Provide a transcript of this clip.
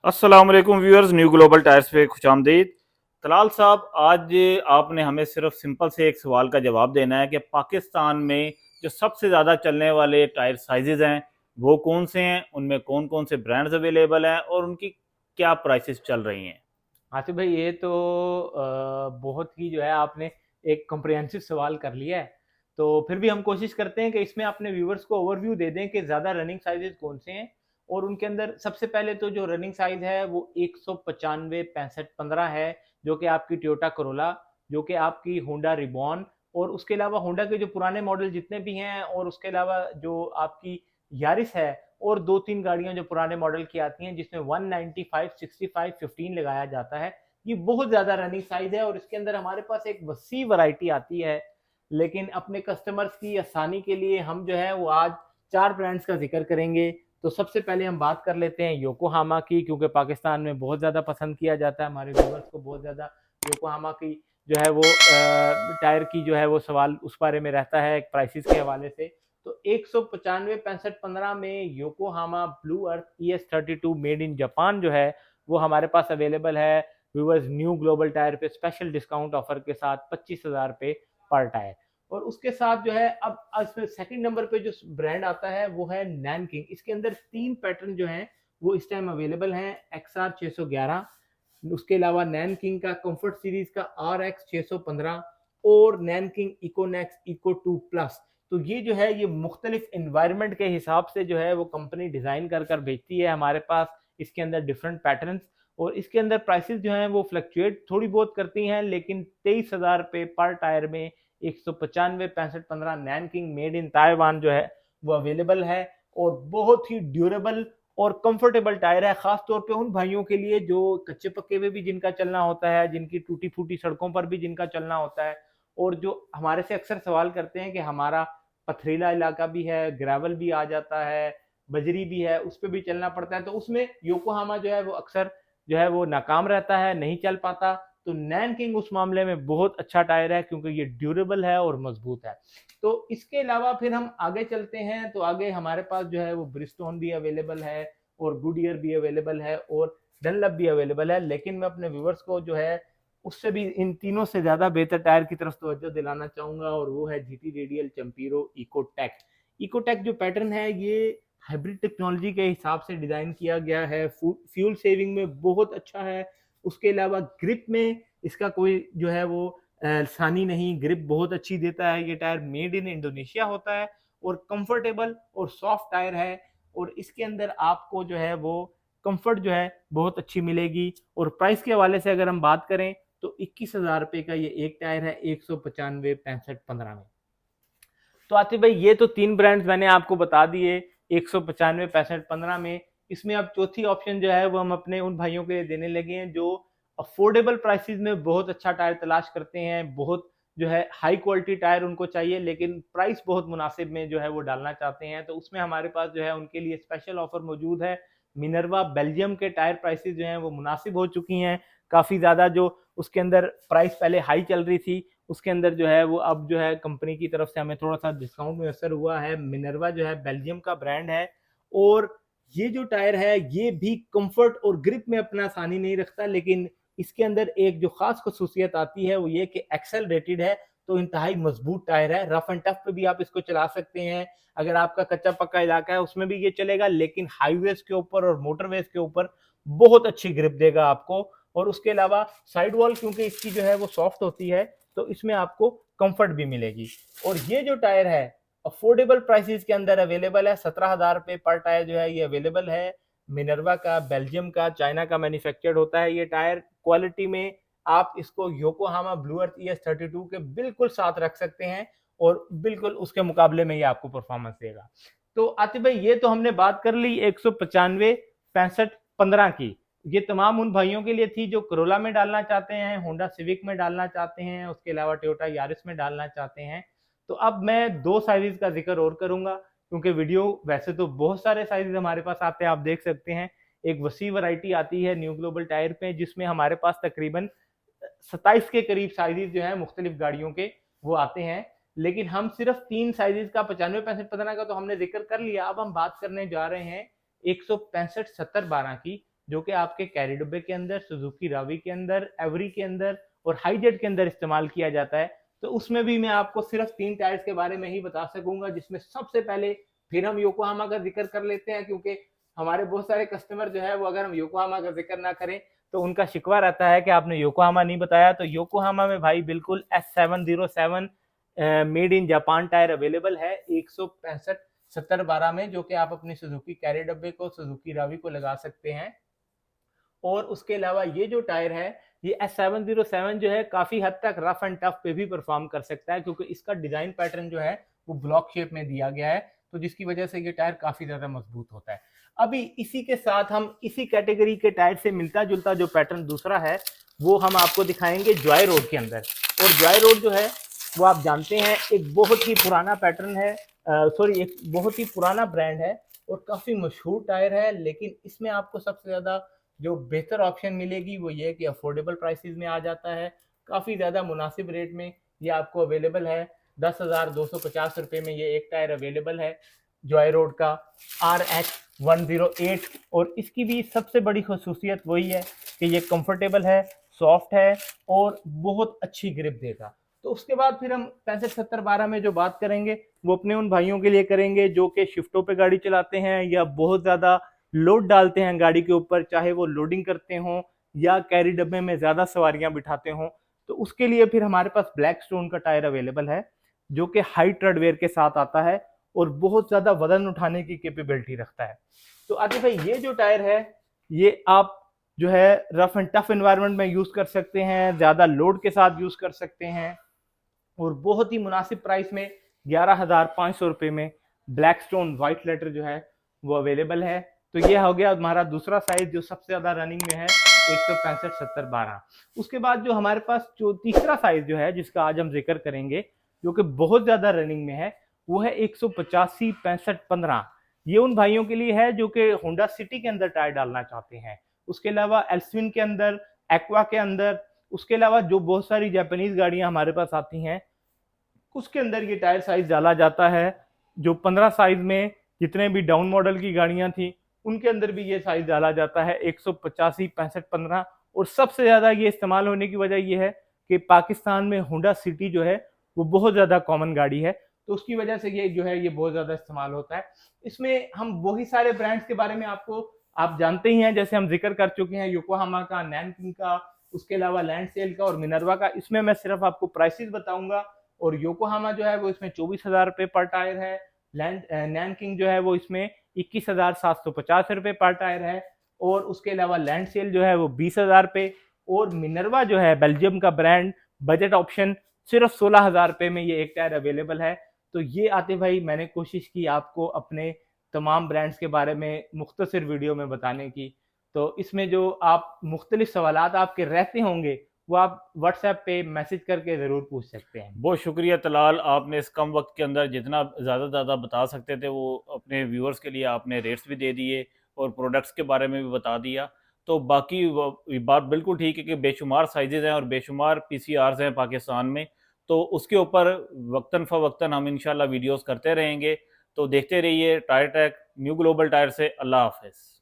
अस्सलाम वालेकुम viewers, new global tyres पे खुशामदीद। तलाल साहब, आज आपने हमें सिर्फ सिंपल से एक सवाल का जवाब देना है कि पाकिस्तान में जो सबसे ज़्यादा चलने वाले टायर साइजेज़ हैं वो कौन से हैं, उनमें कौन कौन से ब्रांड्स अवेलेबल हैं और उनकी क्या प्राइसेस चल रही हैं। आसिफ भाई, ये तो बहुत ही जो है आपने एक कॉम्प्रिहेंसिव सवाल कर लिया है। तो फिर भी हम कोशिश करते हैं कि इसमें अपने व्यूवर्स को ओवरव्यू दे दें कि ज़्यादा रनिंग साइजेस कौन से हैं। और उनके अंदर सबसे पहले तो जो रनिंग साइज है वो 195 65 15 है, जो कि आपकी टोयोटा करोला, जो कि आपकी होंडा रिबॉन, और उसके अलावा होंडा के जो पुराने मॉडल जितने भी हैं, और उसके अलावा जो आपकी यारिस है, और दो तीन गाड़ियां जो पुराने मॉडल की आती हैं जिसमें 195 65 15 लगाया जाता है। ये बहुत ज़्यादा रनिंग साइज है और इसके अंदर हमारे पास एक वसी वैरायटी आती है। लेकिन अपने कस्टमर्स की आसानी के लिए हम जो है वो आज चार ब्रांड्स का जिक्र करेंगे। तो सबसे पहले हम बात कर लेते हैं योकोहामा की, क्योंकि पाकिस्तान में बहुत ज़्यादा पसंद किया जाता है, हमारे व्यूवर्स को बहुत ज़्यादा योकोहामा की जो है वो टायर की जो है वो सवाल उस बारे में रहता है प्राइसेस के हवाले से। तो 195 65 15 में Yokohama blue earth ES32 made in Japan जो है वो हमारे पास अवेलेबल है। व्यूवर्स, न्यू ग्लोबल टायर पे स्पेशल डिस्काउंट ऑफर के साथ 25,000 पे पर टायर। और उसके साथ जो है अब सेकंड नंबर पे जो ब्रांड आता है वो है नैन किंग। इसके अंदर तीन पैटर्न जो हैं वो इस टाइम अवेलेबल हैं। XR 611, उसके अलावा नैन किंग का कंफर्ट सीरीज का RX 615, और नैन किंग इकोनेक्स इको 2 प्लस। तो ये जो है ये मुख्तलिफ इन्वायरमेंट के हिसाब से जो है वो कंपनी डिज़ाइन कर कर भेजती है हमारे पास। इसके अंदर डिफरेंट पैटर्न्स, और इसके अंदर प्राइसेस जो हैं वो फ्लक्चुएट थोड़ी बहुत करती हैं, लेकिन 23,000 पे पर टायर में 195 65 15 नैन किंग मेड इन ताइवान जो है वो अवेलेबल है। और बहुत ही ड्यूरेबल और कंफर्टेबल टायर है, खास तौर पे उन भाइयों के लिए जो कच्चे पक्के में भी जिनका चलना होता है, जिनकी टूटी फूटी सड़कों पर भी जिनका चलना होता है, और जो हमारे से अक्सर सवाल करते हैं कि हमारा पथरीला इलाका भी है, ग्रेवल भी आ जाता है, बजरी भी है, उस पर भी चलना पड़ता है, तो उसमें योकोहामा जो है वो अक्सर जो है वो नाकाम रहता है, नहीं चल पाता। तो नैन किंग उस मामले में बहुत अच्छा टायर है, क्योंकि ये ड्यूरेबल है और मजबूत है। तो इसके अलावा फिर हम आगे चलते हैं, तो आगे हमारे पास जो है वो ब्रिस्टोन भी अवेलेबल है, और गुडियर भी अवेलेबल है, और डनलप भी अवेलेबल है। लेकिन मैं अपने व्यूवर्स को जो है उससे भी इन तीनों से ज्यादा बेहतर टायर की तरफ तवज्जो दिलाना चाहूंगा, और वो है GT रेडियल चैम्पिरो इकोटेक। इकोटेक जो पैटर्न है ये हाइब्रिड टेक्नोलॉजी के हिसाब से डिजाइन किया गया है, फ्यूल सेविंग में बहुत अच्छा है। उसके अलावा ग्रिप में इसका कोई जो है वो सानी नहीं, ग्रिप बहुत अच्छी देता है। ये टायर मेड इन इंडोनेशिया होता है, और कंफर्टेबल और सॉफ्ट टायर है। और इसके अंदर आपको जो है वो कंफर्ट जो है बहुत अच्छी मिलेगी। और प्राइस के हवाले से अगर हम बात करें तो 21,000 रुपए का ये एक टायर है 195 65 15 में। तो आतिफ भाई, ये तो तीन ब्रांड्स मैंने आपको बता दिए 195 65 15 में। इसमें अब चौथी ऑप्शन जो है वो हम अपने उन भाइयों के लिए देने लगे हैं जो अफोर्डेबल प्राइसेस में बहुत अच्छा टायर तलाश करते हैं, बहुत जो है हाई क्वालिटी टायर उनको चाहिए, लेकिन प्राइस बहुत मुनासिब में जो है वो डालना चाहते हैं। तो उसमें हमारे पास जो है उनके लिए स्पेशल ऑफर मौजूद है। मिनर्वा बेल्जियम के टायर प्राइसेस जो हैं वो मुनासिब हो चुकी हैं काफ़ी ज़्यादा। जो उसके अंदर प्राइस पहले हाई चल रही थी, उसके अंदर जो है वो अब जो है कंपनी की तरफ से हमें थोड़ा सा डिस्काउंट मैसर हुआ है। मिनर्वा जो है बेल्जियम का ब्रांड है, और ये जो टायर है ये भी कंफर्ट और ग्रिप में अपना आसानी नहीं रखता, लेकिन इसके अंदर एक जो खास खसूसियत आती है वो ये कि एक्सेल रेटेड है। तो इंतहाई मजबूत टायर है, रफ एंड टफ पे भी आप इसको चला सकते हैं। अगर आपका कच्चा पक्का इलाका है उसमें भी ये चलेगा, लेकिन हाईवेज के ऊपर और मोटरवेज के ऊपर बहुत अच्छी ग्रिप देगा आपको। और उसके अलावा साइड वॉल क्योंकि इसकी जो है वो सॉफ्ट होती है, तो इसमें आपको कंफर्ट भी मिलेगी। और ये जो टायर है अफोर्डेबल प्राइसेस के अंदर अवेलेबल है। 17,000 रुपए पर टायर जो है ये अवेलेबल है। मिनर्वा का, बेल्जियम का, चाइना का मैन्युफैक्चर्ड होता है ये टायर। क्वालिटी में आप इसको योकोहामा ब्लू अर्थ ES32 के बिल्कुल साथ रख सकते हैं, और बिल्कुल उसके मुकाबले में ये आपको परफॉर्मेंस देगा। तो आतिफ भाई, ये तो हमने बात कर ली 195 65 15 की। ये तमाम उन भाइयों के लिए थी जो करोला में डालना चाहते हैं, होंडा सिविक में डालना चाहते हैं, उसके अलावा टोयोटा यारिस में डालना चाहते हैं। तो अब मैं दो साइजेस का जिक्र और करूंगा, क्योंकि वीडियो वैसे तो बहुत सारे साइजेस हमारे पास आते हैं, आप देख सकते हैं। एक वसी वैरायटी आती है न्यू ग्लोबल टायर पे, जिसमें हमारे पास तकरीबन 27 के करीब साइजेस जो है मुख्तलिफ गाड़ियों के वो आते हैं। लेकिन हम सिर्फ तीन साइजेस का 95 65 15 का तो हमने जिक्र कर लिया। अब हम बात करने जा रहे हैं 165 70 12 की, जो कि आपके कैरी डब्बे के अंदर, सुजुकी रावी के अंदर, एवरी के अंदर और हाईजेट के अंदर इस्तेमाल किया जाता है। तो उसमें भी मैं आपको सिर्फ 3 टायर्स के बारे में ही बता सकूंगा, जिसमें सबसे पहले फिर हम योकोहामा का जिक्र कर लेते हैं, क्योंकि हमारे बहुत सारे कस्टमर जो है वो अगर हम योकोहामा का जिक्र ना करें तो उनका शिकवा रहता है कि आपने योकोहामा नहीं बताया। तो योकोहामा में भाई बिल्कुल S707 made in Japan tyre available है 165/70/12 में, जो कि आप अपनी सुजुकी कैरी डब्बे को, सुजुकी रावी को लगा सकते हैं। और उसके अलावा ये जो टायर है, ये S707 जो है काफी हद तक रफ एंड टफ पे भी परफॉर्म कर सकता है, क्योंकि इसका डिजाइन पैटर्न जो है वो ब्लॉक शेप में दिया गया है, तो जिसकी वजह से ये टायर काफी ज्यादा मजबूत होता है। अभी इसी के साथ हम इसी कैटेगरी के टायर से मिलता जुलता जो पैटर्न दूसरा है वो हम आपको दिखाएंगे जॉय रोड के अंदर। और जॉय रोड जो है वो आप जानते हैं एक बहुत ही पुराना पैटर्न है, सॉरी एक बहुत ही पुराना ब्रांड है और काफी मशहूर टायर है। लेकिन इसमें आपको सबसे ज्यादा जो बेहतर ऑप्शन मिलेगी वो ये कि अफोर्डेबल प्राइसेस में आ जाता है, काफ़ी ज़्यादा मुनासिब रेट में ये आपको अवेलेबल है। 10,250 रुपये में ये एक टायर अवेलेबल है जॉय रोड का RH108। और इसकी भी सबसे बड़ी खसूसियत वही है कि ये कंफर्टेबल है, सॉफ्ट है और बहुत अच्छी ग्रिप देगा। तो उसके बाद फिर हम 65/70/12 में जो बात करेंगे वो अपने उन भाइयों के लिए करेंगे जो कि शिफ्टों पे गाड़ी चलाते हैं या बहुत ज़्यादा लोड डालते हैं गाड़ी के ऊपर, चाहे वो लोडिंग करते हों या कैरी डब्बे में ज़्यादा सवारियां बिठाते हों। तो उसके लिए फिर हमारे पास ब्लैक स्टोन का टायर अवेलेबल है जो कि हाई ट्रेडवेयर के साथ आता है और बहुत ज़्यादा वजन उठाने की कैपेबिलिटी रखता है। तो आतिफ भाई ये जो टायर है ये आप जो है रफ एंड टफ एनवायरनमेंट में यूज़ कर सकते हैं, ज़्यादा लोड के साथ यूज़ कर सकते हैं और बहुत ही मुनासिब प्राइस में 11,500 रुपये में ब्लैक स्टोन वाइट लेटर जो है वो अवेलेबल है। तो ये हो गया हमारा दूसरा साइज जो सबसे ज्यादा रनिंग में है 165/70/12। उसके बाद जो हमारे पास जो तीसरा साइज जो है जिसका आज हम जिक्र करेंगे जो कि बहुत ज्यादा रनिंग में है वो है 185/65/15। ये उन भाइयों के लिए है जो कि होंडा सिटी के अंदर टायर डालना चाहते हैं, उसके अलावा एल्सविन के अंदर, एक्वा के अंदर, उसके अलावा जो बहुत सारी जापानीज गाड़ियां हमारे पास आती हैं उसके अंदर ये टायर साइज डाला जाता है। जो 15 साइज में जितने भी डाउन मॉडल की गाड़ियां थी उनके अंदर भी ये साइज डाला जाता है 185/65/15। और सबसे ज्यादा ये इस्तेमाल होने की वजह ये है कि पाकिस्तान में होंडा सिटी जो है वो बहुत ज्यादा कॉमन गाड़ी है, तो उसकी वजह से ये जो है ये बहुत ज्यादा इस्तेमाल होता है। इसमें हम वही सारे ब्रांड्स के बारे में आपको आप जानते ही हैं, जैसे हम जिक्र कर चुके हैं योकोहामा का, नैनकिंग का, उसके अलावा लैंडसेल का और मिनर्वा का। इसमें मैं सिर्फ आपको प्राइसेस बताऊंगा। और योकोहामा जो है वो इसमें 24,000 रुपये पर टायर है, नैनकिंग जो है वो इसमें 21,750 रुपये पर टायर है और उसके अलावा लैंडसेल जो है वो 20,000 रुपये और मिनर्वा जो है बेल्जियम का ब्रांड बजट ऑप्शन सिर्फ 16,000 रुपये में ये एक टायर अवेलेबल है। तो ये आते भाई मैंने कोशिश की आपको अपने तमाम ब्रांड्स के बारे में मुख्तसर वीडियो में बताने की। तो इसमें जो आप मुख्तलिफ सवालात आपके रहते होंगे वो आप व्हाट्सएप पे मैसेज करके ज़रूर पूछ सकते हैं। बहुत शुक्रिया तलाल, आपने इस कम वक्त के अंदर जितना ज़्यादा बता सकते थे वो अपने व्यूअर्स के लिए आपने रेट्स भी दे दिए और प्रोडक्ट्स के बारे में भी बता दिया। तो बाकी बात बिल्कुल ठीक है कि बेशुमार साइजेज़ हैं और बेशुमार पीसीआर्स हैं पाकिस्तान में, तो उसके ऊपर वक्तन फ़वक्तन हम इंशाल्लाह वीडियोस करते रहेंगे। तो देखते रहिए tyre tech new global tyre से। अल्लाह हाफ़िज़।